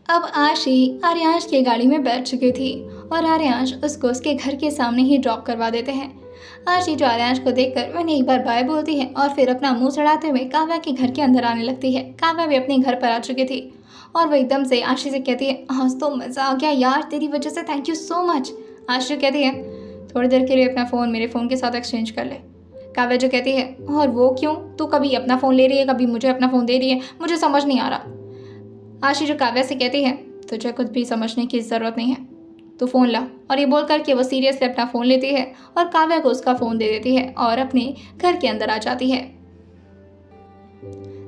अब आशी आर्यांश की गाड़ी में बैठ चुकी थी और आर्यांश उसको उसके घर के सामने ही ड्रॉप करवा देते हैं। आशी जो आर्यांश को देखकर मैंने एक बार बाय बोलती है और फिर अपना मुंह चढ़ाते हुए काव्या के घर के अंदर आने लगती है। काव्या भी अपने घर पर आ चुकी थी और वो एकदम से आशी से कहती है, आज तो मज़ा आ गया यार, तेरी वजह से थैंक यू सो मच। आशी कहती है, थोड़ी देर के लिए अपना फ़ोन मेरे फ़ोन के साथ एक्सचेंज कर ले। काव्या जो कहती है, और वो क्यों, तू कभी अपना फ़ोन ले रही है कभी मुझे अपना फ़ोन दे रही है, मुझे समझ नहीं आ रहा। आशी जो काव्या से कहती है, तुझे कुछ भी समझने की ज़रूरत नहीं है, तू फ़ोन ला। और ये बोल करके वो सीरियसली अपना फ़ोन लेती है और काव्या को उसका फ़ोन दे देती है और अपने घर के अंदर आ जाती है।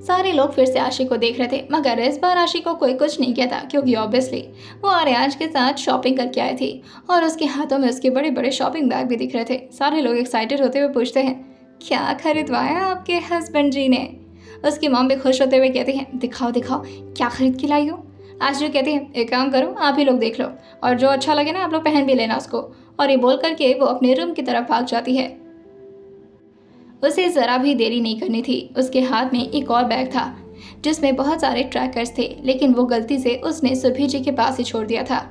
सारे लोग फिर से आशी को देख रहे थे, मगर इस बार आशी को कोई कुछ नहीं कहता क्योंकि ऑब्वियसली वो आर्यांश के साथ शॉपिंग करके आई थी और उसके हाथों में उसके बड़े बड़े शॉपिंग बैग भी दिख रहे थे। सारे लोग एक्साइटेड होते हुए पूछते हैं, क्या खरीदवाया आपके हस्बैंड जी ने। उसकी मॉम भी खुश होते हुए कहती हैं, दिखाओ दिखाओ क्या खरीद के लाई हो। आशी कहती है, एक काम करो आप ही लोग देख लो और जो अच्छा लगे ना आप लोग पहन भी लेना उसको। और ये बोल करके वो अपने रूम की तरफ भाग जाती है। उसे ज़रा भी देरी नहीं करनी थी। उसके हाथ में एक और बैग था जिसमें बहुत सारे ट्रैकर्स थे, लेकिन वो गलती से उसने सुरभि जी के पास ही छोड़ दिया था।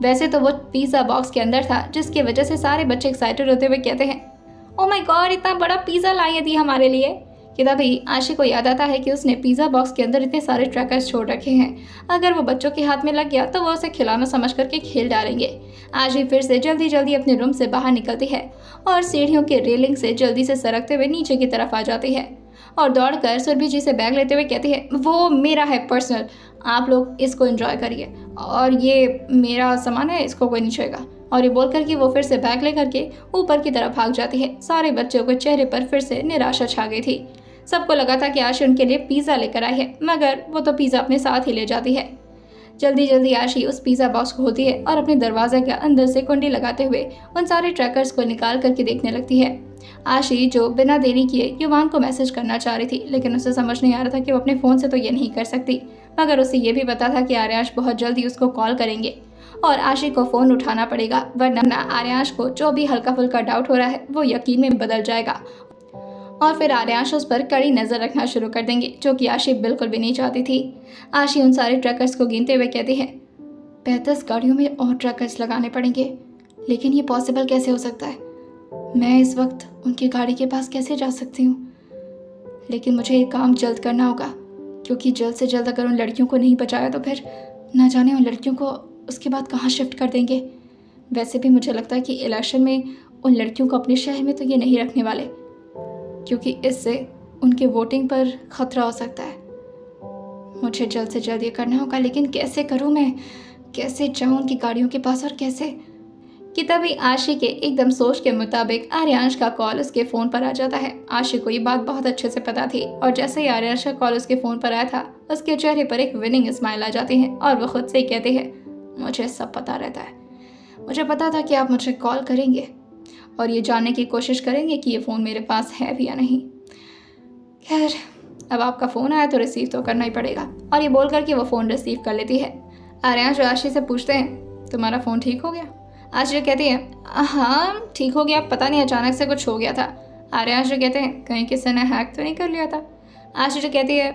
वैसे तो वो पिज़्ज़ा बॉक्स के अंदर था, जिसकी वजह से सारे बच्चे एक्साइटेड होते हुए कहते हैं, ओ माय गॉड, इतना बड़ा पिज़्ज़ा लाई है दी हमारे लिए। कि तभी आशी को याद आता है कि उसने पिज़्ज़ा बॉक्स के अंदर इतने सारे ट्रैकर्स छोड़ रखे हैं, अगर वो बच्चों के हाथ में लग गया तो वो उसे खिलौना समझ करके खेल डालेंगे। आशी फिर से जल्दी जल्दी अपने रूम से बाहर निकलती है और सीढ़ियों के रेलिंग से जल्दी से सरकते हुए नीचे की तरफ आ जाती है और दौड़कर सुरभि जी से बैग लेते हुए कहती है, वो मेरा है पर्सनल, आप लोग इसको एंजॉय करिए और ये मेरा सामान है, इसको कोई नहीं छुएगा। और ये बोल करके वो फिर से बैग ले करके ऊपर की तरफ भाग जाती है। सारे बच्चों के चेहरे पर फिर से निराशा छा गई थी। सबको लगा था कि आशी उनके लिए पिज़्ज़ा लेकर आई है, मगर वो तो पिज़्ज़ा अपने साथ ही ले जाती है। जल्दी जल्दी आशी उस पिज़्ज़ा बॉक्स को खोलती है और अपने दरवाजे के अंदर से कुंडी लगाते हुए उन सारे ट्रैकर्स को निकाल करके देखने लगती है। आशी जो बिना देरी किए युवान को मैसेज करना चाह रही थी, लेकिन उसे समझ नहीं आ रहा था कि वो अपने फ़ोन से तो ये नहीं कर सकती, मगर उसे ये भी पता था कि आर्यांश बहुत जल्दी उसको कॉल करेंगे और आशी को फ़ोन उठाना पड़ेगा, वरना आर्यांश को जो भी हल्का फुल्का डाउट हो रहा है वो यकीन में बदल जाएगा और फिर आर्यांश उस पर कड़ी नज़र रखना शुरू कर देंगे, जो कि आशी बिल्कुल भी नहीं चाहती थी। आशी उन सारे ट्रैकर्स को गिनते हुए कहती है, 35 गाड़ियों में और ट्रैकर्स लगाने पड़ेंगे, लेकिन ये पॉसिबल कैसे हो सकता है। मैं इस वक्त उनकी गाड़ी के पास कैसे जा सकती हूँ, लेकिन मुझे ये काम जल्द करना होगा, क्योंकि जल्द से जल्द अगर उन लड़कियों को नहीं बचाया तो फिर ना जाने उन लड़कियों को उसके बाद कहाँ शिफ्ट कर देंगे। वैसे भी मुझे लगता है कि इलेक्शन में उन लड़कियों को अपने शहर में तो ये नहीं रखने वाले, क्योंकि इससे उनके वोटिंग पर ख़तरा हो सकता है। मुझे जल्द से जल्द ये करना होगा, लेकिन कैसे करूँ मैं, कैसे जाऊँ उनकी गाड़ियों के पास और कैसे। कि तभी आशी के एकदम सोच के मुताबिक आर्यांश का कॉल उसके फ़ोन पर आ जाता है। आशी को ये बात बहुत अच्छे से पता थी और जैसे ही आर्यांश का कॉल उसके फ़ोन पर आया था, उसके चेहरे पर एक विनिंग स्माइल आ जाती है और वो खुद से ही कहते हैं, मुझे सब पता रहता है, मुझे पता था कि आप मुझे कॉल करेंगे और ये जानने की कोशिश करेंगे कि ये फ़ोन मेरे पास है भी या नहीं। खैर, अब आपका फ़ोन आया तो रिसीव तो करना ही पड़ेगा। और ये बोल कर कि वो फ़ोन रिसीव कर लेती है। आर्यांश आशी से पूछते हैं, तुम्हारा फ़ोन ठीक हो गया। आशी कहती है, हाँ ठीक हो गया, पता नहीं अचानक से कुछ हो गया था। आर्यांश कहते हैं, कहीं किसी ने हैक तो नहीं कर लिया था। आशी कहती है,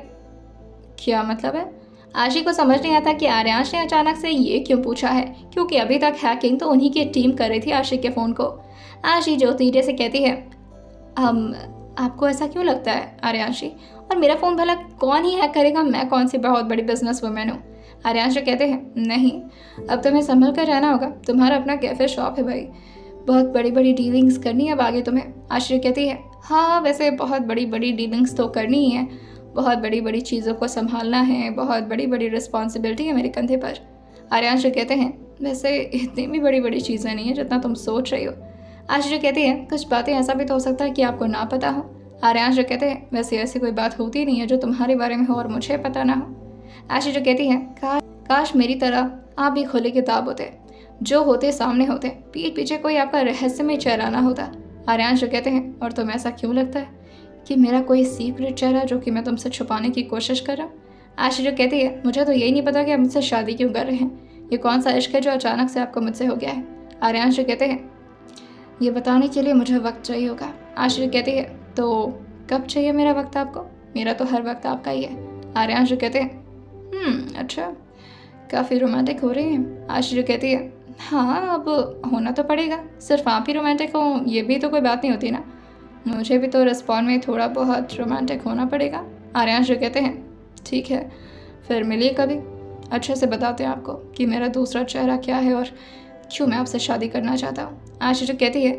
क्या मतलब है। आशी को समझ नहीं आता कि आर्यांश ने अचानक से ये क्यों पूछा है, क्योंकि अभी तक हैकिंग तो उन्हीं की टीम कर रही थी आशी के फ़ोन को। आशी जो धीरे से कहती है, आपको ऐसा क्यों लगता है आर्यांशी, और मेरा फ़ोन भला कौन ही हैक करेगा, मैं कौन सी बहुत बड़ी बिजनेस वुमेन हूँ। आर्यांश कहते हैं, नहीं अब तुम्हें संभल कर रहना होगा, तुम्हारा अपना कैफ़े शॉप है भाई, बहुत बड़ी बड़ी डीलिंग्स करनी है अब आगे तुम्हें। आशी कहती है, हाँ वैसे बहुत बड़ी बड़ी डीलिंग्स तो करनी ही है, बहुत बड़ी बड़ी चीज़ों को संभालना है, बहुत बड़ी बड़ी रिस्पॉन्सिबिलिटी है मेरे कंधे पर। आर्यांश कहते हैं, वैसे इतनी भी बड़ी बड़ी चीज़ें नहीं है जितना तुम सोच रही हो। आशी कहती है, कुछ बातें ऐसा भी तो हो सकता है कि आपको ना पता हो। आर्यांश कहते हैं, वैसे ऐसी कोई बात होती नहीं है जो तुम्हारे बारे में हो और मुझे पता ना हो। आशी कहती है, काश मेरी तरह आप भी खुली किताब होते, जो होते सामने होते, पीठ पीछे कोई आपका रहस्यमय चेहरा ना होता। आर्यांश कहते हैं, और तुम्हें ऐसा क्यों लगता है कि मेरा कोई सीक्रेट चेहरा जो कि मैं तुमसे छुपाने की कोशिश कर रहा हूँ। आशी कहती है, मुझे तो यही नहीं पता कि आप मुझसे शादी क्यों कर रहे हैं, ये कौन सा इश्क है जो अचानक से आपको मुझसे हो गया है। आर्यांश कहते हैं, ये बताने के लिए मुझे वक्त चाहिए होगा। आशी कहती है, तो कब चाहिए मेरा वक्त आपको, मेरा तो हर वक्त आपका ही है। आर्यांश कहते हैं, अच्छा काफ़ी रोमांटिक हो रही हैं। आशी जो कहती है, हाँ अब होना तो पड़ेगा, सिर्फ आप ही रोमांटिक हो ये भी तो कोई बात नहीं होती ना, मुझे भी तो रिस्पॉन्ड में थोड़ा बहुत रोमांटिक होना पड़ेगा। आर्यांश जो कहते हैं, ठीक है फिर मिलिए कभी, अच्छे से बताते हैं आपको कि मेरा दूसरा चेहरा क्या है और क्यों मैं आपसे शादी करना चाहता हूँ। आशी जो कहती है,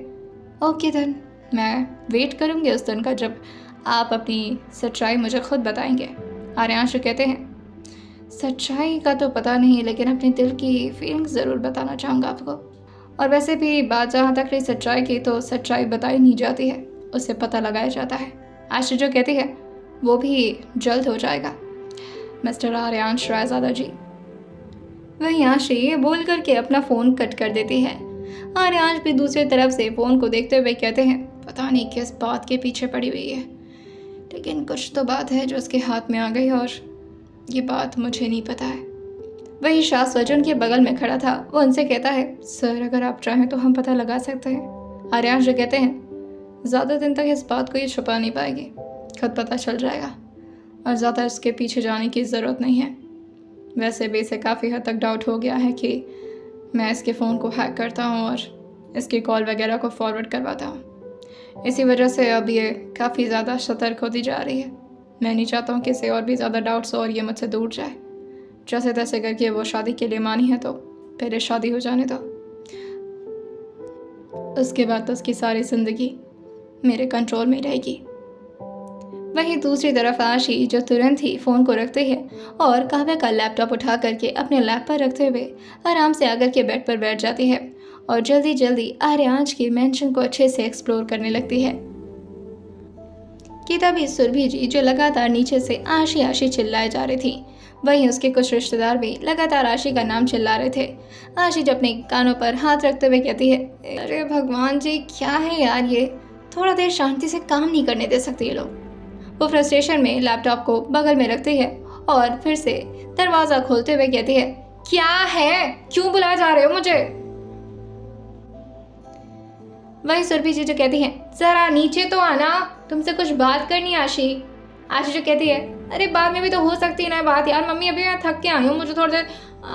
ओके देन, मैं वेट करूँगी उस दिन का जब आप अपनी सच्चाई मुझे खुद बताएंगे। आर्यांश जो कहते हैं, सच्चाई का तो पता नहीं लेकिन अपने दिल की फीलिंग्स ज़रूर बताना चाहूँगा आपको, और वैसे भी बात जहाँ तक रही सच्चाई की तो सच्चाई बताई नहीं जाती है, उसे पता लगाया जाता है। आशी जो कहती है, वो भी जल्द हो जाएगा मिस्टर आर्यांश रायज़ादा जी। वहीं आशी ये बोल करके अपना फ़ोन कट कर देती है। आर्यांश भी दूसरी तरफ से फ़ोन को देखते हुए कहते हैं, पता नहीं किस बात के पीछे पड़ी हुई है, लेकिन कुछ तो बात है जो उसके हाथ में आ गई और ये बात मुझे नहीं पता है। वही शाश्वत उनके बगल में खड़ा था, वो उनसे कहता है, सर अगर आप चाहें तो हम पता लगा सकते हैं। आर्यांश जो कहते हैं, ज़्यादा दिन तक इस बात को ये छुपा नहीं पाएगी, खुद पता चल जाएगा और ज़्यादा इसके पीछे जाने की ज़रूरत नहीं है। वैसे भी इसे काफ़ी हद तक डाउट हो गया है कि मैं इसके फ़ोन को हैक करता हूँ और इसकी कॉल वगैरह को फॉरवर्ड करवाता हूँ, इसी वजह से अब ये काफ़ी ज़्यादा सतर्क होती जा रही है। मैं नहीं चाहता हूँ कि इसे और भी ज़्यादा डाउट्स हो और ये मुझसे दूर जाए। जैसे तैसे करके वो शादी के लिए मानी है तो पहले शादी हो जाने दो, उसके बाद तो उसकी सारी ज़िंदगी मेरे कंट्रोल में रहेगी। वहीं दूसरी तरफ आशी जो तुरंत ही फ़ोन को रखते हैं और काव्या का लैपटॉप उठा करके अपने लैप पर रखते हुए आराम से आकर के बेड पर बैठ जाती है और जल्दी जल्दी आर्यांश के मेंशन को अच्छे से एक्सप्लोर करने लगती है कि तभी सुरभि जी जो लगातार नीचे से आशी आशी चिल्लाए जा रही थी, वहीं उसके कुछ रिश्तेदार भी लगातार आशी का नाम चिल्ला रहे थे। आशी जो अपने कानों पर हाथ रखते हुए कहती है, अरे भगवान जी क्या है यार, ये थोड़ा देर शांति से काम नहीं करने दे सकते ये लोग। वो फ्रस्ट्रेशन में लैपटॉप को बगल में रखती है और फिर से दरवाज़ा खोलते हुए कहती है, क्या है, क्यों बुलाए जा रहे हो मुझे। वही सुरभि जी जो कहती है, जरा नीचे तो आना, तुमसे कुछ बात करनी है आशी। आशी जो कहती है, अरे बाद में भी तो हो सकती है ना बात यार, मम्मी अभी मैं थक के आई हूँ, मुझे थोड़ी देर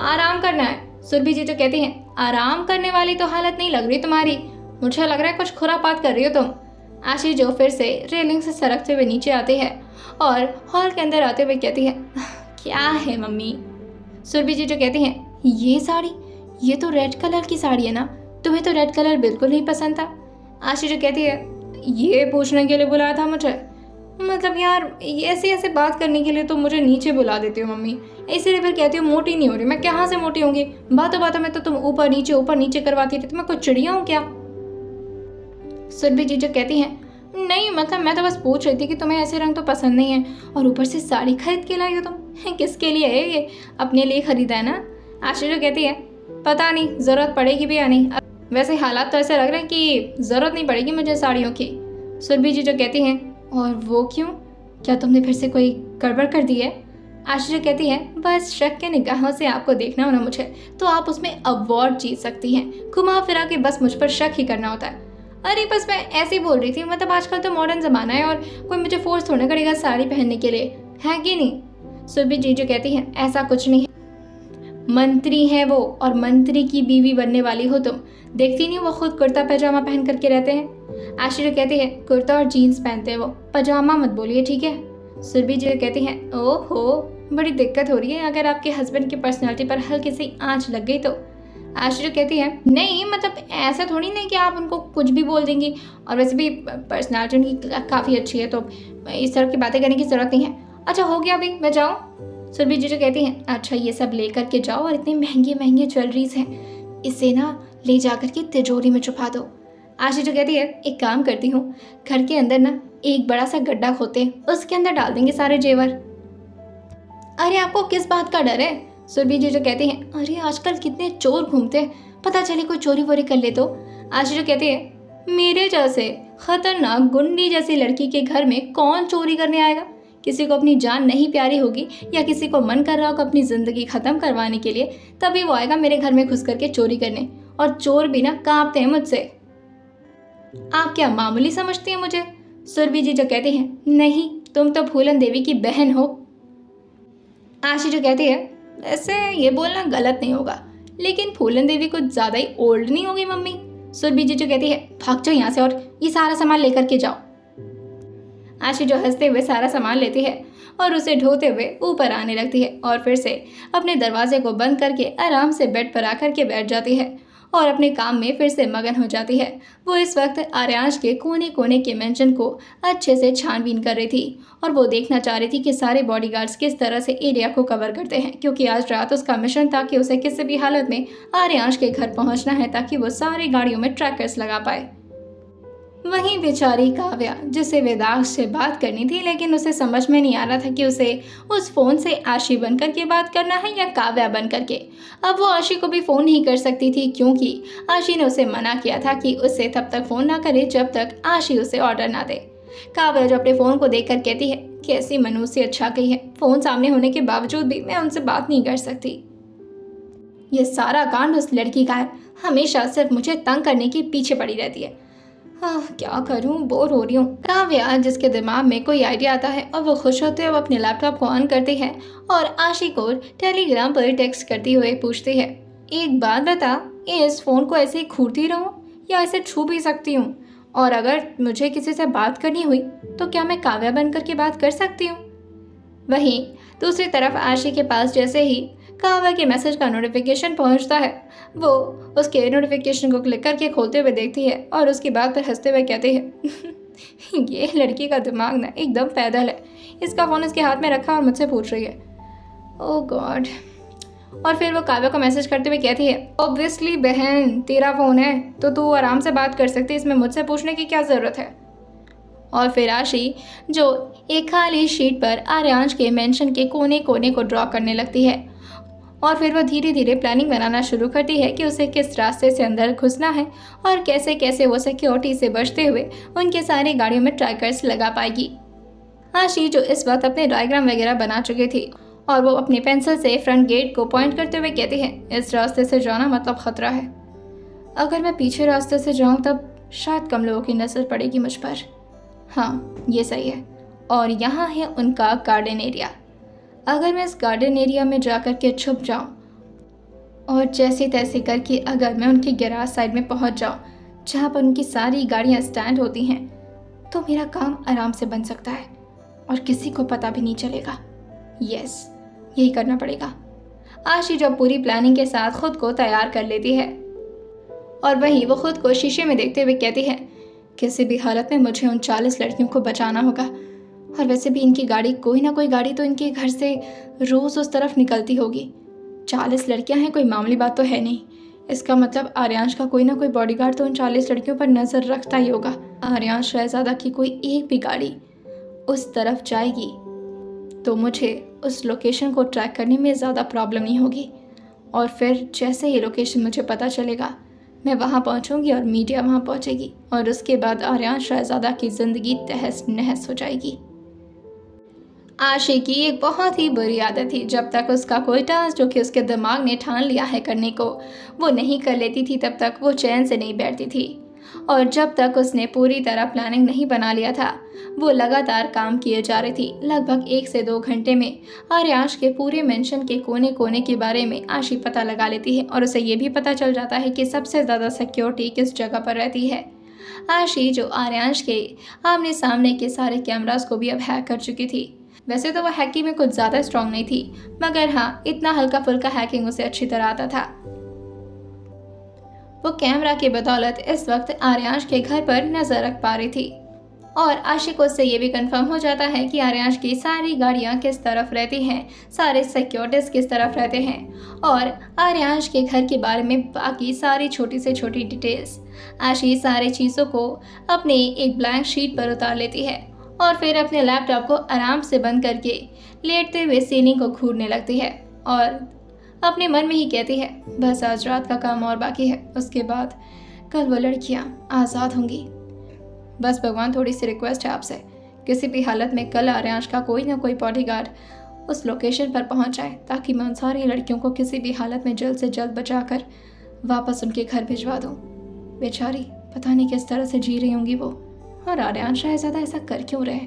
आराम करना है। सुरभि जी जो कहती है, आराम करने वाली तो हालत नहीं लग रही तुम्हारी, मुझे लग रहा है कुछ खुरापात कर रही हो तुम। आशी जो फिर से रेलिंग से सरकते हुए नीचे आती है और हॉल के अंदर आते हुए कहती है, क्या है मम्मी। सुरभि जी जो कहती हैं, ये साड़ी, ये तो रेड कलर की साड़ी है ना, तुम्हें तो रेड कलर बिल्कुल नहीं पसंद था। आशी जो कहती है, ये पूछने के लिए बुलाया था मुझे, मतलब यार ऐसे ऐसे बात करने के लिए तो मुझे नीचे बुला देती हो मम्मी, इसीलिए फिर कहती हो मोटी नहीं हो रही। मैं कहाँ से मोटी होंगी, बातों बातों में तो तुम ऊपर नीचे करवाती थी, तो मैं कोई चिड़िया हूँ क्या। सुरभि जी जो कहती हैं, नहीं मतलब मैं तो बस पूछ रही थी कि तुम्हें ऐसे रंग तो पसंद नहीं है, और ऊपर से साड़ी खरीद के लाई हो तुम, किसके लिए है ये, अपने लिए खरीदा है ना। आशी जो कहती है, पता नहीं ज़रूरत पड़ेगी भी या नहीं, वैसे हालात तो ऐसे लग रहे हैं कि ज़रूरत नहीं पड़ेगी मुझे साड़ियों की। सुरभि जी जो कहती हैं, और वो क्यों, क्या तुमने फिर से कोई गड़बड़ कर दी है। आशी जो कहती है, बस शक के निगाहों से आपको देखना हो ना मुझे, तो आप उसमें अवार्ड जीत सकती हैं, घुमा फिरा के बस मुझ पर शक ही करना होता है। अरे बस मैं ऐसे ही बोल रही थी, मतलब आजकल तो मॉडर्न ज़माना है और कोई मुझे फोर्स थोड़ा करेगा साड़ी पहनने के लिए, है कि नहीं। सुरभि जी जो कहती हैं, ऐसा कुछ नहीं है, मंत्री है वो और मंत्री की बीवी बनने वाली हो तुम, देखती नहीं वो खुद कुर्ता पैजामा पहन करके रहते हैं। आशी जो कहती है, कुर्ता और जीन्स पहनते हैं वो, पजामा मत बोलिए ठीक है। सुरभि जी कहती हैं, ओहो बड़ी दिक्कत हो रही है, अगर आपके हस्बैंड की पर्सनैलिटी पर हल्की सी आँच लग गई तो। आशी जो कहती है, नहीं मतलब ऐसा थोड़ी नहीं कि आप उनको कुछ भी बोल देंगी, और वैसे भी पर्सनैलिटी उनकी काफ़ी अच्छी है तो इस तरह की बातें करने की ज़रूरत नहीं है। अच्छा हो गया अभी मैं जाऊँ। सुरभि जी जो कहती हैं, अच्छा ये सब ले करके जाओ, और इतने महंगे महंगे ज्वेलरीज हैं, इसे ना ले जा कर के तिजोरी में छुपा दो। आशी जो कहती है, एक काम करती हूँ, घर के अंदर ना एक बड़ा सा गड्ढा खोदते हैं, उसके अंदर डाल देंगे सारे जेवर। अरे आपको किस बात का डर है। सुरभि जी जो कहती हैं, अरे आजकल कितने चोर घूमते हैं, पता चले कोई चोरी वोरी कर ले तो। आशी जो कहती है, मेरे जैसे खतरनाक गुंडी जैसी लड़की के घर में कौन चोरी करने आएगा। किसी को अपनी जान नहीं प्यारी होगी या किसी को मन कर रहा होगा अपनी ज़िंदगी ख़त्म करवाने के लिए, तभी वो आएगा मेरे घर में घुस करके चोरी करने, और चोर भी ना कांपते हैं मुझसे। आप क्या मामूली समझती हैं मुझे। सुरभि जी जो कहती हैं, नहीं तुम तो फूलन देवी की बहन हो। आशी जो कहती है, वैसे ये बोलना गलत नहीं होगा, लेकिन फूलन देवी कुछ ज़्यादा ही ओल्ड नहीं होगी मम्मी? सुरभि जीजू कहती है, भाग जाओ यहाँ से और ये सारा सामान लेकर के जाओ। आशी जो हंसते हुए सारा सामान लेती है और उसे ढोते हुए ऊपर आने लगती है और फिर से अपने दरवाजे को बंद करके आराम से बेड पर आकर के बैठ जाती है और अपने काम में फिर से मगन हो जाती है। वो इस वक्त आर्यांश के कोने कोने के मेंशन को अच्छे से छानबीन कर रही थी और वो देखना चाह रही थी कि सारे बॉडीगार्ड्स किस तरह से एरिया को कवर करते हैं, क्योंकि आज रात उसका मिशन था कि उसे किसी भी हालत में आर्यांश के घर पहुंचना है ताकि वो सारी गाड़ियों में ट्रैकर्स लगा पाए। वहीं बेचारी काव्या, जिसे वेदांश से बात करनी थी लेकिन उसे समझ में नहीं आ रहा था कि उसे उस फोन से आशी बन करके बात करना है या काव्या बन करके। अब वो आशी को भी फ़ोन नहीं कर सकती थी क्योंकि आशी ने उसे मना किया था कि उसे तब तक फ़ोन ना करे जब तक आशी उसे ऑर्डर ना दे। काव्या जो अपने फ़ोन को देखकर कहती है, कैसी मनुष्य छा गई है, फ़ोन सामने होने के बावजूद भी मैं उनसे बात नहीं कर सकती। ये सारा कांड उस लड़की का है, हमेशा सिर्फ मुझे तंग करने के पीछे पड़ी रहती है। क्या करूं, बोर हो रही हूँ। काव्या, जिसके दिमाग में कोई आइडिया आता है और वो खुश होते हुए अपने लैपटॉप को ऑन करती है और आशी को टेलीग्राम पर टेक्स्ट करती हुए पूछती है, एक बात बता, इस फ़ोन को ऐसे ही घूरती रहूं या ऐसे छू भी सकती हूँ? और अगर मुझे किसी से बात करनी हुई तो क्या मैं काव्या बन करके बात कर सकती हूँ? वहीं दूसरी तरफ आशी के पास जैसे ही काव्या के मैसेज का नोटिफिकेशन पहुंचता है, वो उसके नोटिफिकेशन को क्लिक करके खोलते हुए देखती है और उसकी बात पर हंसते हुए कहती है ये लड़की का दिमाग ना एकदम पैदल है, इसका फ़ोन उसके हाथ में रखा और मुझसे पूछ रही है, ओह गॉड। और फिर वो काव्या को मैसेज करते हुए कहती है, ऑब्वियसली बहन, तेरा फ़ोन है तो तू आराम से बात कर सकती है, इसमें मुझसे पूछने की क्या ज़रूरत है। और फिर आशी जो एक खाली शीट पर आर्यांश के मेंशन के कोने कोने को ड्रॉ करने लगती है और फिर वह धीरे धीरे प्लानिंग बनाना शुरू करती है कि उसे किस रास्ते से अंदर घुसना है और कैसे कैसे वो सिक्योरिटी से बचते हुए उनके सारी गाड़ियों में ट्रैकर्स लगा पाएगी। आशी जो इस वक्त अपने डायग्राम वगैरह बना चुकी थी और वो अपनी पेंसिल से फ्रंट गेट को पॉइंट करते हुए कहती है, इस रास्ते से जाना मतलब खतरा है, अगर मैं पीछे रास्ते से जाऊँ तब शायद कम लोगों की नजर पड़ेगी मुझ पर। हाँ, ये सही है। और यहाँ है उनका गार्डन एरिया। अगर मैं इस गार्डन एरिया में जाकर के छुप जाऊं और जैसे तैसे करके अगर मैं उनकी गैराज साइड में पहुंच जाऊं जहां पर उनकी सारी गाड़ियां स्टैंड होती हैं, तो मेरा काम आराम से बन सकता है और किसी को पता भी नहीं चलेगा। यस, यही करना पड़ेगा। आशी जब पूरी प्लानिंग के साथ खुद को तैयार कर लेती है और वहीं वो खुद को शीशे में देखते हुए कहती है, किसी भी हालत में मुझे उन 40 लड़कियों को बचाना होगा। और वैसे भी इनकी गाड़ी, कोई ना कोई गाड़ी तो इनके घर से रोज़ उस तरफ निकलती होगी। 40 लड़कियां हैं, कोई मामूली बात तो है नहीं। इसका मतलब आर्यांश का कोई ना कोई बॉडीगार्ड तो उन 40 लड़कियों पर नज़र रखता ही होगा। आर्यांश शहजादा की कोई एक भी गाड़ी उस तरफ जाएगी तो मुझे उस लोकेशन को ट्रैक करने में ज़्यादा प्रॉब्लम नहीं होगी। और फिर जैसे ही लोकेशन मुझे पता चलेगा, मैं वहाँ पहुँचूँगी और मीडिया वहाँ पहुँचेगी और उसके बाद आर्यांश शहजादा की ज़िंदगी तहस नहस हो जाएगी। आशी की एक बहुत ही बुरी आदत थी, जब तक उसका कोई टास्क जो कि उसके दिमाग ने ठान लिया है करने को वो नहीं कर लेती थी, तब तक वो चैन से नहीं बैठती थी। और जब तक उसने पूरी तरह प्लानिंग नहीं बना लिया था, वो लगातार काम किए जा रही थी। लगभग 1 से 2 घंटे में आर्यांश के पूरे मेंशन के कोने कोने के बारे में आशी पता लगा लेती है और उसे ये भी पता चल जाता है कि सबसे ज़्यादा सिक्योरिटी किस जगह पर रहती है। आशी जो आर्यांश के आमने सामने के सारे कैमरास को भी अब हैक कर चुकी थी। वैसे तो वह हैकिंग में कुछ ज़्यादा स्ट्रांग नहीं थी, मगर हाँ, इतना हल्का फुल्का हैकिंग उसे अच्छी तरह आता था। वो कैमरा की बदौलत इस वक्त आर्यांश के घर पर नजर रख पा रही थी और आशी को उससे ये भी कंफर्म हो जाता है कि आर्यांश की सारी गाड़ियाँ किस तरफ रहती हैं, सारे सिक्योरिटीज किस तरफ रहते हैं और आर्यांश के घर के बारे में बाकी सारी छोटी से छोटी डिटेल्स। आशी सारी चीज़ों को अपने एक ब्लैंक शीट पर उतार लेती है और फिर अपने लैपटॉप को आराम से बंद करके लेटते हुए सीलिंग को घूरने लगती है और अपने मन में ही कहती है, बस आज रात का काम और बाकी है, उसके बाद कल वो लड़कियां आज़ाद होंगी। बस भगवान, थोड़ी सी रिक्वेस्ट है आपसे, किसी भी हालत में कल आर्यांश का कोई ना कोई बॉडीगार्ड उस लोकेशन पर पहुंच जाए ताकि मैं उन सारी लड़कियों को किसी भी हालत में जल्द से जल्द बचाकर वापस उनके घर भिजवा दूँ। बेचारी पता नहीं किस तरह से जी रही होंगी वो, और आर्यांश शहजादा ऐसा कर क्यों रहे?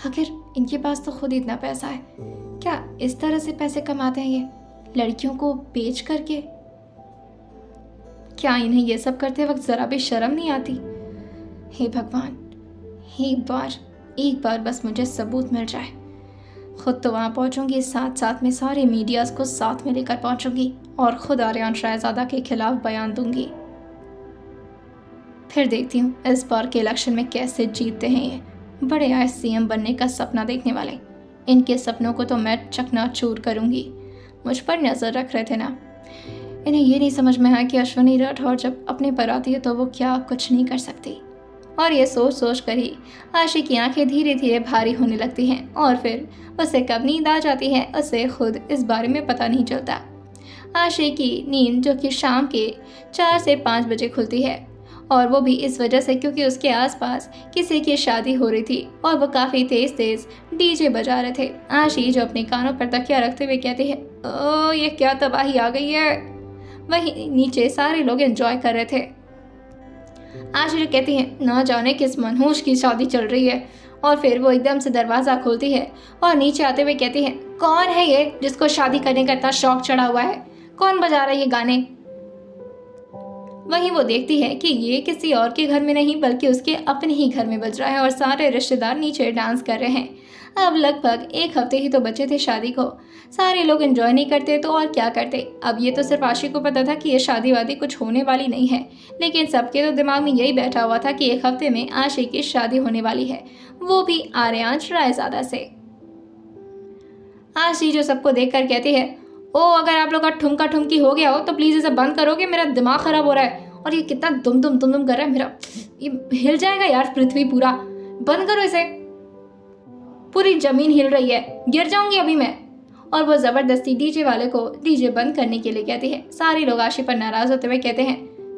आखिर इनके पास तो खुद इतना पैसा है, क्या इस तरह से पैसे कमाते हैं ये? लड़कियों को बेच करके? क्या इन्हें ये सब करते वक्त ज़रा भी शर्म नहीं आती? हे भगवान, एक बार बस मुझे सबूत मिल जाए। खुद तो वहाँ पहुँचूंगी, साथ साथ में सारे मीडियाज़ को साथ में लेकर पहुँचूंगी और खुद आर्यन शाहज़ादा के खिलाफ बयान दूंगी। फिर देखती हूँ इस बार के इलेक्शन में कैसे जीतते हैं ये बड़े आए सीएम बनने का सपना देखने वाले। इनके सपनों को तो मैं चकनाचूर करूँगी। मुझ पर नज़र रख रहे थे ना, इन्हें ये नहीं समझ में आया कि अश्विनी राठौर जब अपने पर आती है तो वो क्या कुछ नहीं कर सकती। और ये सोच सोच कर ही आशी की आंखें धीरे धीरे भारी होने लगती हैं और फिर उसे कब नींद आ जाती है उसे खुद इस बारे में पता नहीं चलता। आशी की नींद जो कि शाम के 4 से 5 बजे खुलती है, और वो भी इस वजह से क्योंकि उसके आसपास किसी की शादी हो रही थी और वो काफ़ी तेज़ तेज़ डीजे बजा रहे थे। आशी जो अपने कानों पर तकिया रखते हुए कहती है, ओ ये क्या तबाही आ गई है। वहीं नीचे सारे लोग एंजॉय कर रहे थे। आशी जो कहती है, ना जाने किस मनहूस की शादी चल रही है। और फिर वो एकदम से दरवाज़ा खोलती है और नीचे आते हुए कहती है, कौन है ये जिसको शादी करने का इतना शौक चढ़ा हुआ है? कौन बजा रहा है ये गाने? वहीं वो देखती है कि ये किसी और के घर में नहीं बल्कि उसके अपने ही घर में बज रहा है और सारे रिश्तेदार नीचे डांस कर रहे हैं। अब लगभग 1 हफ्ते ही तो बचे थे शादी को। सारे लोग एंजॉय नहीं करते तो और क्या करते। अब ये तो सिर्फ आशी को पता था कि ये शादी वादी कुछ होने वाली नहीं है, लेकिन सबके तो दिमाग में यही बैठा हुआ था कि 1 हफ्ते में आशी की शादी होने वाली है, वो भी आर्यांश रायजादा से। आशी जो सबको देखकर कहती है, ओ अगर आप लोग का ठुमका ठुमकी हो गया हो तो प्लीज़ इसे बंद करोगे, मेरा दिमाग ख़राब हो रहा है और ये कितना दुम दुम दुम दुम कर रहा है, मेरा ये हिल जाएगा यार पृथ्वी पूरा। बंद करो इसे, पूरी ज़मीन हिल रही है, गिर जाऊंगी अभी मैं। और वो ज़बरदस्ती डीजे वाले को डीजे बंद करने के लिए कहती है। सारे लोग आशी पर नाराज़ होते हुए कहते हैं,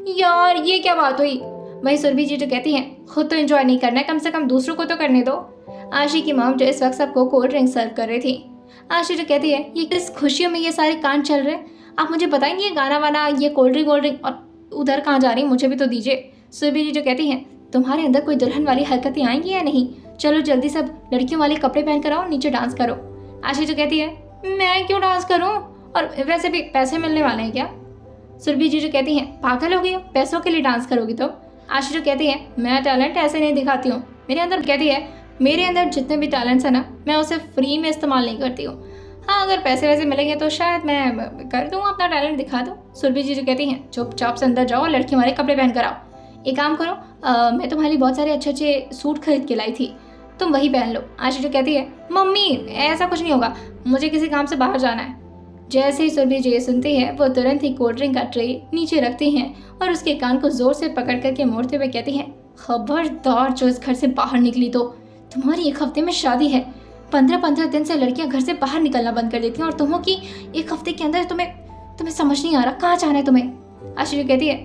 यार ये क्या बात हुई। वही सुरभि जी जो कहती हैं, खुद तो एंजॉय नहीं करना है, कम से कम दूसरों को तो करने दो। आशी की मॉम जो इस वक्त सबको कोल्ड ड्रिंक सर्व कर रही थी। आशी जो कहती है, ये किस खुशियों में ये सारे कांड चल रहे हैं, आप मुझे बताएंगे ये गाना वाना, ये कोल्ड ड्रिंक और उधर कहाँ जा रही है, मुझे भी तो दीजिए। सुरभि जी जो कहती हैं, तुम्हारे अंदर कोई दुल्हन वाली हरकतें आएंगी या नहीं? चलो जल्दी सब लड़कियों वाले कपड़े पहन कर आओ, नीचे डांस करो। आशी जो कहती है, मैं क्यों डांस करूं, और वैसे भी पैसे मिलने वाले हैं क्या? सुरभि जी जो कहती हैं, पागल हो गई हो, पैसों के लिए डांस करोगी तो? आशी जो कहती है, मैं टैलेंट ऐसे नहीं दिखाती हूँ, मेरे अंदर कहती है, मेरे अंदर जितने भी टैलेंट्स हैं ना, मैं उसे फ्री में इस्तेमाल नहीं करती हूँ। हाँ अगर पैसे वैसे मिलेंगे तो शायद मैं कर दूँ, अपना टैलेंट दिखा दूँ। सुरभि जी जो कहती हैं, चुपचाप से अंदर जाओ, लड़कियों वाले कपड़े पहन कर आओ। एक काम करो, मैं तुम्हारे लिए बहुत सारे अच्छे अच्छे सूट खरीद के लाई थी, तुम वही पहन लो। आशी जो कहती है, मम्मी ऐसा कुछ नहीं होगा, मुझे किसी काम से बाहर जाना है। जैसे ही सुरभि जी ये सुनती है, वो तुरंत ही कोल्ड ड्रिंक का ट्रे नीचे रखती हैं और उसके कान को जोर से पकड़ करके मोड़ते हुए कहती हैं, खबरदार जो इस घर से बाहर निकली तो तुम्हारी 1 हफ्ते में शादी है। 15-15 दिन से लड़कियां घर से बाहर निकलना बंद कर देती हैं और तुम्हों की 1 हफ्ते के अंदर तुम्हें समझ नहीं आ रहा कहाँ जाना है तुम्हें। आशी जो कहती है,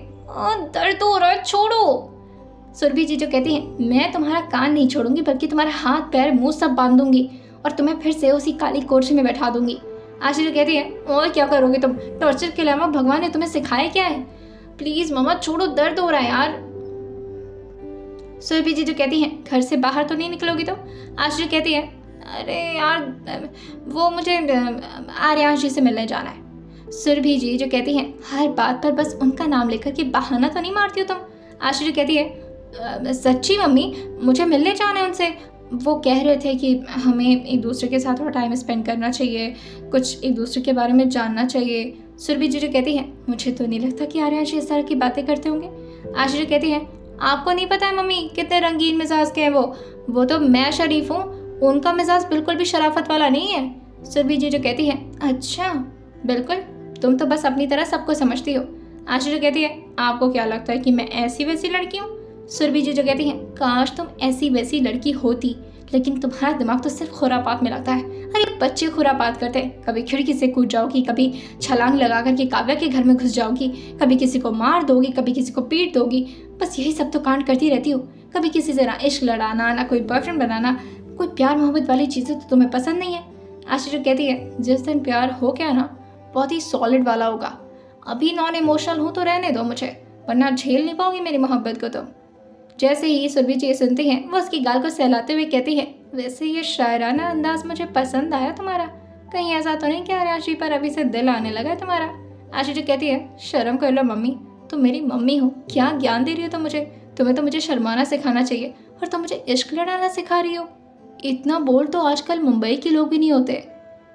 दर्द हो रहा है, छोड़ो। सुरभि जी जो कहती है, मैं तुम्हारा कान नहीं छोड़ूंगी बल्कि तुम्हारा हाथ पैर मुंह सब बांध दूंगी और तुम्हें फिर से उसी काली कोठरी में बैठा दूंगी। आशी जो कहती है, और क्या करोगे तुम, टॉर्चर के अलावा भगवान ने तुम्हें सिखाया क्या है? प्लीज मामा छोड़ो, दर्द हो रहा है यार। सुरभि जी जो कहती है, घर से बाहर तो नहीं निकलोगी तो? आशी जो कहती है, अरे यार वो मुझे आर्यांश जी से मिलने जाना है। सुरभि जी जो कहती है, हर बात पर बस उनका नाम लेकर के बहाना तो नहीं मारती हो तुम? आशी जो कहती है, सच्ची मम्मी मुझे मिलने जाना है उनसे, वो कह रहे थे कि हमें एक दूसरे के साथ थोड़ा टाइम स्पेंड करना चाहिए, कुछ एक दूसरे के बारे में जानना चाहिए। सुरभि जी जो कहती है, मुझे तो नहीं लगता कि आर्यांश इस तरह की बातें करते होंगे। आशी जो कहती है, आपको नहीं पता है मम्मी कितने रंगीन मिजाज के हैं वो तो मैं शरीफ हूँ, उनका मिजाज बिल्कुल भी शराफत वाला नहीं है। सुरभि जी जो कहती है, अच्छा बिल्कुल, तुम तो बस अपनी तरह सबको समझती हो। आशी जो कहती है, आपको क्या लगता है कि मैं ऐसी वैसी लड़की हूँ? सुरभि जी जो कहती हैं, काश तुम ऐसी वैसी लड़की होती, लेकिन तुम्हारा दिमाग तो सिर्फ खुरापात में लगता है। अरे बच्चे खुरापात करते हैं, कभी खिड़की से कूद जाओगी, कभी छलांग लगा करके काव्या के घर में घुस जाओगी, कभी किसी को मार दोगी, कभी किसी को पीट दोगी, बस यही सब तो कांड करती रहती हो। कभी किसी से ना इश्क लड़ाना, ना कोई बॉयफ्रेंड बनाना, कोई प्यार मोहब्बत वाली चीज़ें तो तुम्हें पसंद नहीं है। आशी जो कहती है, जिस दिन प्यार हो गया ना, बहुत ही सॉलिड वाला होगा, अभी नॉन इमोशनल हूँ तो रहने दो मुझे, वरना झेल नहीं पाओगी मेरी मोहब्बत को तुम। जैसे ही सुरभि जी सुनती हैं, वो उसकी गाल को सहलाते हुए कहती है, वैसे ये शायराना अंदाज मुझे पसंद आया तुम्हारा, कहीं ऐसा तो नहीं कि आर्याशी पर अभी से दिल आने लगा है तुम्हारा? आशी जो कहती है, शर्म कर लो मम्मी, तुम मेरी मम्मी हो, क्या ज्ञान दे रही हो तुम मुझे? तुम्हें तो मुझे शर्माना सिखाना चाहिए और तुम मुझे इश्क लड़ाना सिखा रही हो। इतना बोल तो आजकल मुंबई के लोग भी नहीं होते।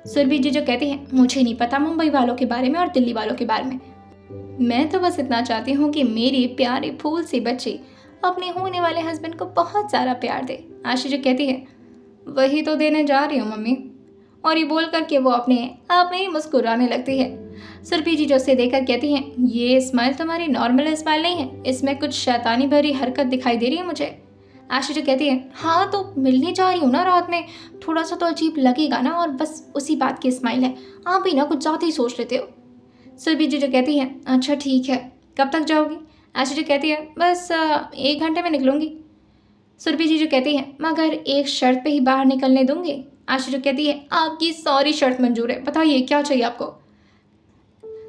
सुरभि जी जो कहती हैं, मुझे नहीं पता मुंबई वालों के बारे में और दिल्ली वालों के बारे में। मैं तो बस इतना चाहती हूँ कि मेरी प्यारी फूल सी बच्ची अपने होने वाले हस्बैंड को बहुत सारा प्यार दे। आशी जो कहती है, वही तो देने जा रही हूँ मम्मी। और ये बोल करके वो अपने आप में ही मुस्कुराने लगती है। सुरभि जी जो उसे देखकर कहती हैं, ये स्माइल तुम्हारी नॉर्मल स्माइल नहीं है, इसमें कुछ शैतानी भरी हरकत दिखाई दे रही है मुझे। आशी जो कहती है, हाँ तो मिलने जा रही हूँ ना रात में, थोड़ा सा तो अजीब लगेगा ना, और बस उसी बात की स्माइल है, आप भी ना कुछ ज़्यादा ही सोच लेते हो। सुरभि जी जो कहती है, अच्छा ठीक है, कब तक जाओगी? आशी जो कहती है, बस 1 घंटे में निकलूंगी। सुरभि जी जो कहती है, मगर एक शर्त पे ही बाहर निकलने दूंगी। आशी जो कहती है, आपकी सारी शर्त मंजूर है, बताइए क्या चाहिए आपको?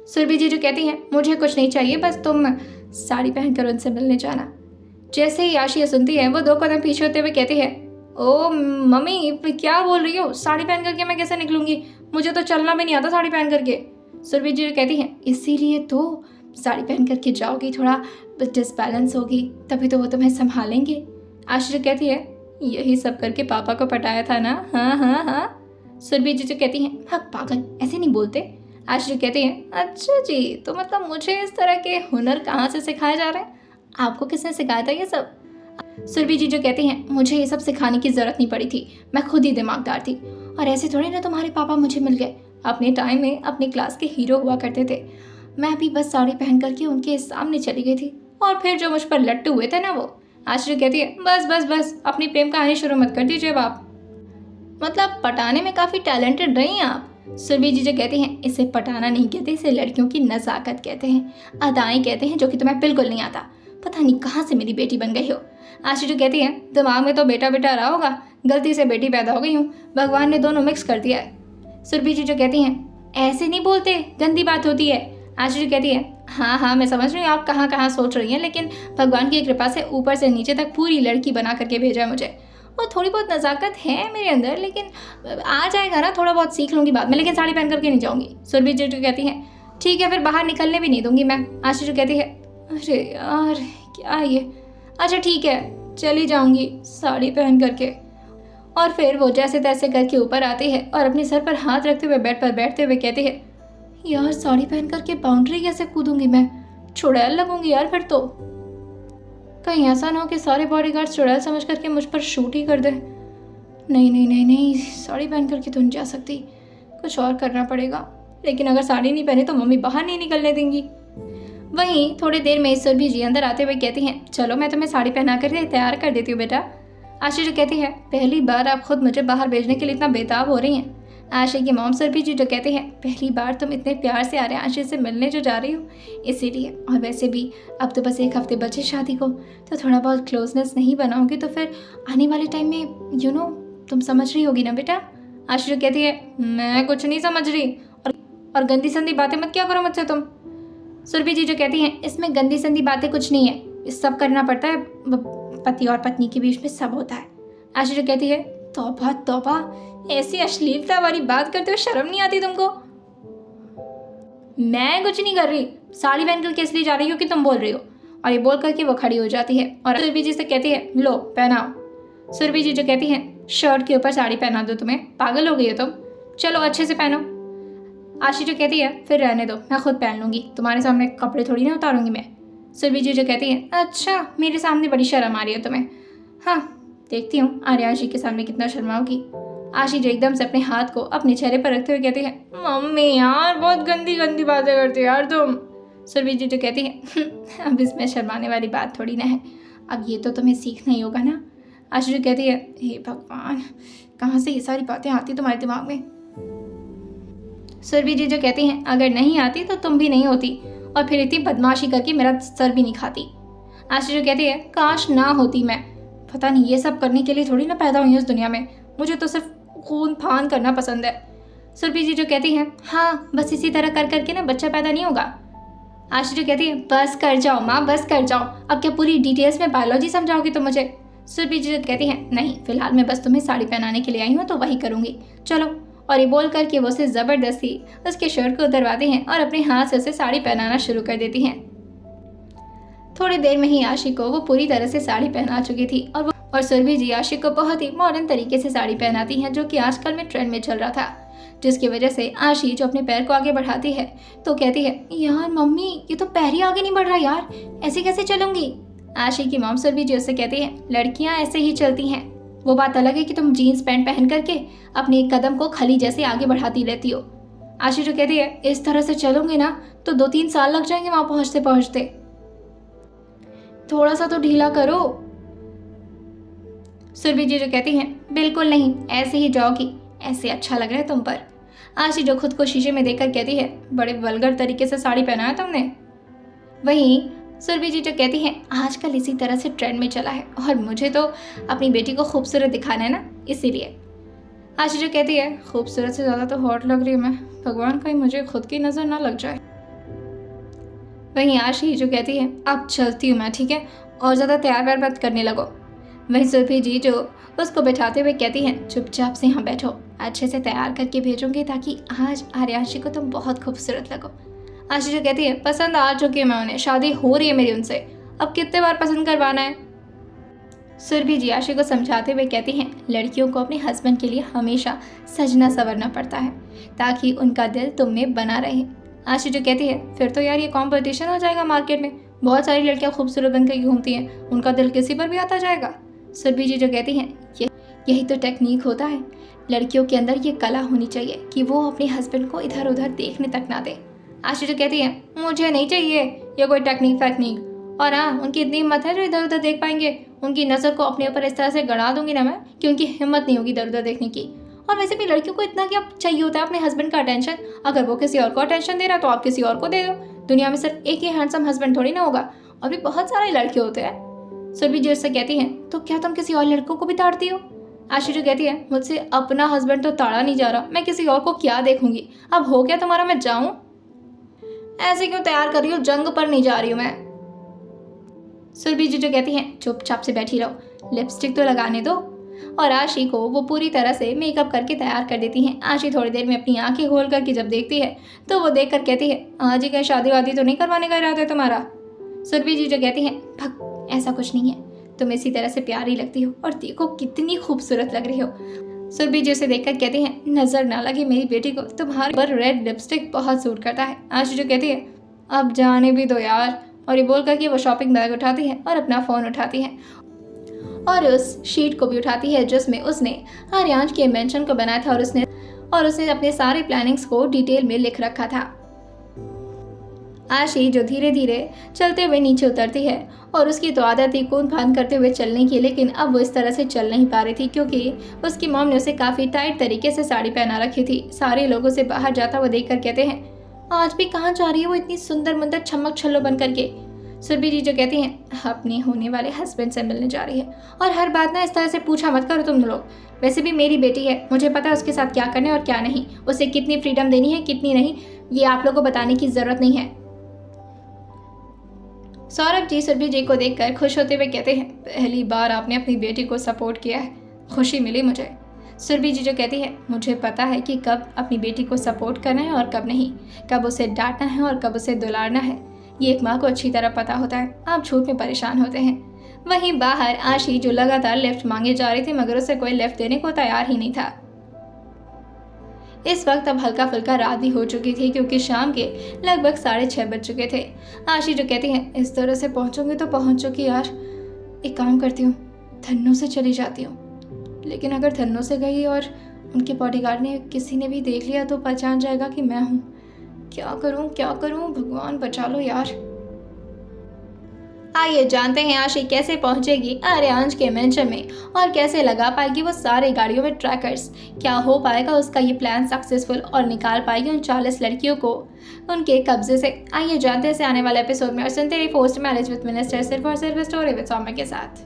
सुरभि जी जो कहती हैं, मुझे कुछ नहीं चाहिए, बस तुम साड़ी पहनकर उनसे मिलने जाना। जैसे ही आशी सुनती है, वो 2 कदम पीछे होते हुए कहती है, ओ मम्मी क्या बोल रही हो? साड़ी पहन करके मैं कैसे निकलूंगी? मुझे तो चलना भी नहीं आता साड़ी पहन करके। सुरभि जी कहती हैं, इसीलिए तो साड़ी पहन करके जाओगी, थोड़ा डिसबैलेंस होगी, तभी तो वो तुम्हें संभालेंगे। आशी जो कहती है, यही सब करके पापा को पटाया था ना? हाँ हाँ हाँ। सुरभि जी जो कहती हैं, हक पागल, ऐसे नहीं बोलते। आशी जो कहती हैं, अच्छा जी, तो मतलब मुझे इस तरह के हुनर कहाँ से सिखाए जा रहे हैं? आपको किसने सिखाया था ये सब? सुरभि जी जो कहती हैं, मुझे ये सब सिखाने की ज़रूरत नहीं पड़ी थी, मैं खुद ही दिमागदार थी, और ऐसे थोड़ी ना तुम्हारे पापा मुझे मिल गए। अपने टाइम में अपनी क्लास के हीरो हुआ करते थे, मैं भी बस साड़ी पहन करके उनके सामने चली गई थी, और फिर जो मुझ पर लट्टू हुए थे ना वो। आशी कहती है, बस बस बस, अपनी प्रेम कहानी शुरू मत कर दीजिए आप, मतलब पटाने में काफ़ी टैलेंटेड रही हैं आप। सुरभि जी जो कहती हैं, इसे पटाना नहीं कहते, इसे लड़कियों की नज़ाकत कहते हैं, अदाएं कहते हैं, जो कि तुम्हें बिल्कुल नहीं आता। पता नहीं कहाँ से मेरी बेटी बन गई हो। आशी जो कहती है, दिमाग में तो बेटा बेटा रहा होगा, गलती से बेटी पैदा हो गई हूँ, भगवान ने दोनों मिक्स कर दिया है। सुरभि जी जो कहती हैं, ऐसे नहीं बोलते, गंदी बात होती है। आशी जो कहती है, हाँ हाँ मैं समझ रही हूँ आप कहाँ कहाँ सोच रही हैं, लेकिन भगवान की कृपा से ऊपर से नीचे तक पूरी लड़की बना करके भेजा है मुझे, और थोड़ी बहुत नज़ाकत है मेरे अंदर, लेकिन आ जाएगा ना, थोड़ा बहुत सीख लूँगी बाद में, लेकिन साड़ी पहन करके नहीं जाऊँगी। सुरभि जी जो कहती हैं, ठीक है फिर बाहर निकलने भी नहीं दूँगी मैं। आशी जो कहती है, अरे यार क्या ये, अच्छा ठीक है चली जाऊँगी साड़ी पहन करके। और फिर वो जैसे तैसे करके ऊपर आती है और अपने सर पर हाथ रखते हुए बेड पर बैठते हुए कहती है, यार साड़ी पहन करके बाउंड्री कैसे कूदूंगी मैं, चुड़ैल लगूंगी यार फिर तो। कहीं ऐसा ना हो कि सारे बॉडीगार्ड्स चुड़ैल समझ करके मुझ पर शूट ही कर दे। नहीं नहीं नहीं नहीं, साड़ी पहन करके तो नहीं जा सकती, कुछ और करना पड़ेगा। लेकिन अगर साड़ी नहीं पहनी तो मम्मी बाहर नहीं निकलने देंगी। वहीं थोड़ी देर में सुरभि जी अंदर आते हुए कहती हैं, चलो मैं तुम्हें साड़ी पहना कर तैयार कर देती हूँ बेटा। आशी जो कहती है, पहली बार आप खुद मुझे बाहर भेजने के लिए इतना बेताब हो रही हैं। आशी की मॉम सुरभि जी जो कहती हैं, पहली बार तुम इतने प्यार से आशी से मिलने जो जा रही हो इसीलिए, और वैसे भी अब तो बस 1 हफ्ते बचे शादी को, तो थोड़ा बहुत क्लोजनेस नहीं बनाओगी तो फिर आने वाले टाइम में तुम समझ रही होगी ना बेटा। आशी जो कहती है, मैं कुछ नहीं समझ रही, और गंदी संदी बातें मत क्या करो मुझसे तुम। सुरभि जी जो कहती हैं, इसमें गंदी संदी बातें कुछ नहीं है, इस सब करना पड़ता है, पति और पत्नी के बीच में सब होता है। आशी जो कहती है, तौबा तौबा, ऐसी अश्लीलता वाली बात करते हुए शर्म नहीं आती तुमको? मैं कुछ नहीं कर रही, साड़ी पहन करके इसलिए जा रही हो कि तुम बोल रही हो। और ये बोल करके वो खड़ी हो जाती है और सुरभि जी से कहती है, लो पहनाओ। सुरभि जी जो कहती हैं, शर्ट के ऊपर साड़ी पहना दो तुम्हें, पागल हो गई हो तुम, चलो अच्छे से पहनो। आशी जो कहती है, फिर रहने दो, मैं खुद पहन लूँगी, तुम्हारे सामने कपड़े थोड़ी ना उतारूंगी मैं। सुरभि जी जो कहती है, अच्छा मेरे सामने बड़ी शर्म आ रही है तुम्हें, हाँ देखती हूँ आर्याशी के सामने कितना शर्माओगी। आशी जो एकदम से अपने हाथ को अपने चेहरे पर रखते हुए कहती है, मम्मी यार बहुत गंदी गंदी बातें करती हो यार तुम। सुरभि जी जो कहती है, अब इसमें शर्माने वाली बात थोड़ी ना है, अब ये तो तुम्हें सीखना ही होगा ना। आशी जो कहती है, हे भगवान कहाँ से ये सारी बातें आती तुम्हारे दिमाग में। सुरभि जी जो कहती हैं, अगर नहीं आती तो तुम भी नहीं होती, और फिर इतनी बदमाशी करके मेरा सर भी नहीं खाती। आशी जो कहती है, काश ना होती मैं, पता नहीं ये सब करने के लिए थोड़ी ना पैदा हुई इस दुनिया में, मुझे तो सिर्फ खून फान करना पसंद है। सुरभि जी जो कहती हैं, हाँ बस इसी तरह कर करके ना बच्चा पैदा नहीं होगा। आशी जो कहती है, बस कर जाओ माँ, बस कर जाओ, अब क्या पूरी डिटेल्स में बायोलॉजी समझाओगी तुम मुझे। सुरभि जी जो कहती हैं, नहीं फिलहाल मैं बस तुम्हें साड़ी पहनाने के लिए आई हूँ तो वही करूँगी, चलो। और ये बोल कर कि वो उसे ज़बरदस्ती उसके शर्ट को उतरवाती हैं और अपने हाथ से उसे साड़ी पहनाना शुरू कर देती हैं। थोड़ी देर में ही आशी को वो पूरी तरह से साड़ी पहना चुकी थी और सुरभि जी आशी को बहुत ही मॉडर्न तरीके से साड़ी पहनाती हैं, जो कि आजकल में ट्रेंड में चल रहा था, जिसकी वजह से आशी जो अपने पैर को आगे बढ़ाती है तो कहती है, यार मम्मी ये तो पैर ही आगे नहीं बढ़ रहा यार, ऐसे कैसे चलूंगी। आशी की मॉम सुरभि जी उससे कहती है, लड़कियां ऐसे ही चलती हैं, वो बात अलग है कि तुम जीन्स पैंट पहन करके अपने एक कदम को खली जैसे आगे बढ़ाती रहती हो। आशी जो कहती है, इस तरह से चलोगे ना तो 2-3 साल लग जाएंगे वहां पहुंचते पहुंचते, थोड़ा सा तो ढीला करो। सुरभि जी जो कहती हैं, बिल्कुल नहीं, ऐसे ही जाओगी, ऐसे अच्छा लग रहा है तुम पर। आशी जो खुद को शीशे में देखकर कहती है, बड़े वल्गर तरीके से साड़ी पहना है तुमने। वहीं सुरभि जी जो कहती हैं, आजकल इसी तरह से ट्रेंड में चला है और मुझे तो अपनी बेटी को खूबसूरत दिखाना है ना, इसीलिए। आशी जो कहती है, खूबसूरत से ज़्यादा तो हॉट लग रही हूँ मैं, भगवान कहीं मुझे खुद की नज़र ना लग जाए। वहीं आशी जो कहती है, अब चलती हूँ मैं, ठीक है, और ज़्यादा तैयार व्यार मत करने लगो। वहीं सुरभि जी जो उसको बैठाते हुए कहती हैं, चुपचाप से यहाँ बैठो, अच्छे से तैयार करके भेजूंगी ताकि आज आर्याशी को तुम बहुत खूबसूरत लगो। आशी जो कहती है, पसंद आ चुकी है मैं उन्हें, शादी हो रही है मेरी उनसे, अब कितने बार पसंद करवाना है। सुरभि जी आशी को समझाते हुए कहती हैं, लड़कियों को अपने हस्बैंड के लिए हमेशा सजना संवरना पड़ता है ताकि उनका दिल तुम में बना रहे। आशी जो कहती है, फिर तो यार ये कंपटीशन हो जाएगा मार्केट में, बहुत सारी लड़कियां खूबसूरत बनकर घूमती हैं, उनका दिल किसी पर भी आता जाएगा। सुरभि जी जो कहती हैं, यही तो टेक्निक होता है, लड़कियों के अंदर ये कला होनी चाहिए कि वो अपने हस्बैंड को इधर उधर देखने तक ना दे। आशी जो कहती है, मुझे नहीं चाहिए ये कोई टेक्निक, और हाँ, उनकी इतनी हिम्मत है जो इधर उधर देख पाएंगे, उनकी नज़र को अपने ऊपर इस तरह से गड़ा दूंगी ना मैं कि उनकी हिम्मत नहीं होगी इधर उधर देखने की। और वैसे भी लड़कियों को इतना क्या चाहिए होता है अपने हस्बैंड का अटेंशन, अगर वो किसी और को अटेंशन दे रहा तो आप किसी और को दे दो, दुनिया में सिर्फ एक ही हैंडसम हस्बैंड थोड़ी ना होगा, और भी बहुत सारे लड़के होते हैं। सुरभि जी उससे कहती हैं, तो क्या तुम किसी और लड़कों को भी ताड़ती हो। आशी जो कहती है, मुझसे अपना हस्बैंड तो ताड़ा नहीं जा रहा, मैं किसी और को क्या देखूंगी, अब हो गया तुम्हारा, मैं जाऊं, ऐसे क्यों तैयार कर रही हो, जंग पर नहीं जा रही हूं मैं। सुरभि जी जो कहती हैं, चुपचाप से बैठी रहो, लिपस्टिक तो लगाने दो। और आशी को वो पूरी तरह से मेकअप करके तैयार कर देती हैं। आशी थोड़ी देर में अपनी आंखें खोल करके जब देखती है तो वो देख कर कहती है, आज ही कहीं शादी वादी तो नहीं करवाने का इरादा है तुम्हारा। सुरभि जी जो कहती हैं, भग, ऐसा कुछ नहीं है, तुम इसी तरह से प्यारी लगती हो और देखो कितनी खूबसूरत लग रही हो। सुरभि जी उसे देखकर कहती हैं, नजर ना लगे मेरी बेटी को, तुम्हारे पर रेड लिपस्टिक बहुत सूट करता है। आशी जो कहती है, अब जाने भी दो यार, और ये बोल करके वो शॉपिंग बैग उठाती है और अपना फ़ोन उठाती है और उस शीट को भी उठाती है जिसमें उसने आर्यांश के मेंशन को बनाया था और उसने अपने सारे प्लानिंग्स को डिटेल में लिख रखा था। आशी जो धीरे धीरे चलते हुए नीचे उतरती है और उसकी तो आदत थी कूद फांद करते हुए चलने की, लेकिन अब वो इस तरह से चल नहीं पा रही थी क्योंकि उसकी मॉम ने उसे काफ़ी टाइट तरीके से साड़ी पहना रखी थी। सारे लोगों से बाहर जाता हुआ देख कर कहते हैं, आज भी कहाँ जा रही है वो इतनी सुंदर मुंदर छमक छल्लो बन करके। सुरभि जी जो कहती हैं, अपने होने वाले हस्बैंड से मिलने जा रही है, और हर बात ना इस तरह से पूछा मत करो तुम लोग, वैसे भी मेरी बेटी है, मुझे पता है उसके साथ क्या करना है और क्या नहीं, उसे कितनी फ्रीडम देनी है कितनी नहीं, ये आप लोगों को बताने की जरूरत नहीं है। सौरभ जी सुरभि जी को देखकर खुश होते हुए कहते हैं, पहली बार आपने अपनी बेटी को सपोर्ट किया है, खुशी मिली मुझे। सुरभि जी जो कहती है, मुझे पता है कि कब अपनी बेटी को सपोर्ट करना है और कब नहीं, कब उसे डांटना है और कब उसे दुलारना है, ये एक माँ को अच्छी तरह पता होता है, आप झूठ में परेशान होते हैं। वहीं बाहर आशी जो लगातार लिफ्ट मांगे जा रही थी मगर उसे कोई लिफ्ट देने को तैयार ही नहीं था। इस वक्त अब हल्का फुल्का रात भी हो चुकी थी क्योंकि शाम के लगभग 6:30 बज चुके थे। आशी जो कहती हैं, इस तरह से पहुंचूंगी तो पहुंच चुकी यार, एक काम करती हूँ, धन्नो से चली जाती हूँ, लेकिन अगर धन्नो से गई और उनके बॉडीगार्ड ने किसी ने भी देख लिया तो पहचान जाएगा कि मैं हूँ, क्या करूँ, भगवान बचा लो यार। आइए जानते हैं आशी कैसे पहुंचेगी आर्यांश के मेंशन में और कैसे लगा पाएगी वो सारे गाड़ियों में ट्रैकर्स, क्या हो पाएगा उसका ये प्लान सक्सेसफुल और निकाल पाएगी उन 40 लड़कियों को उनके कब्जे से। आइए जानते हैं आने वाले एपिसोड में और सुनते रहिए पोस्ट मैरिज विद मिनिस्टर सिर्फ और सिर्फ स्टोरी विद सौम्या के साथ।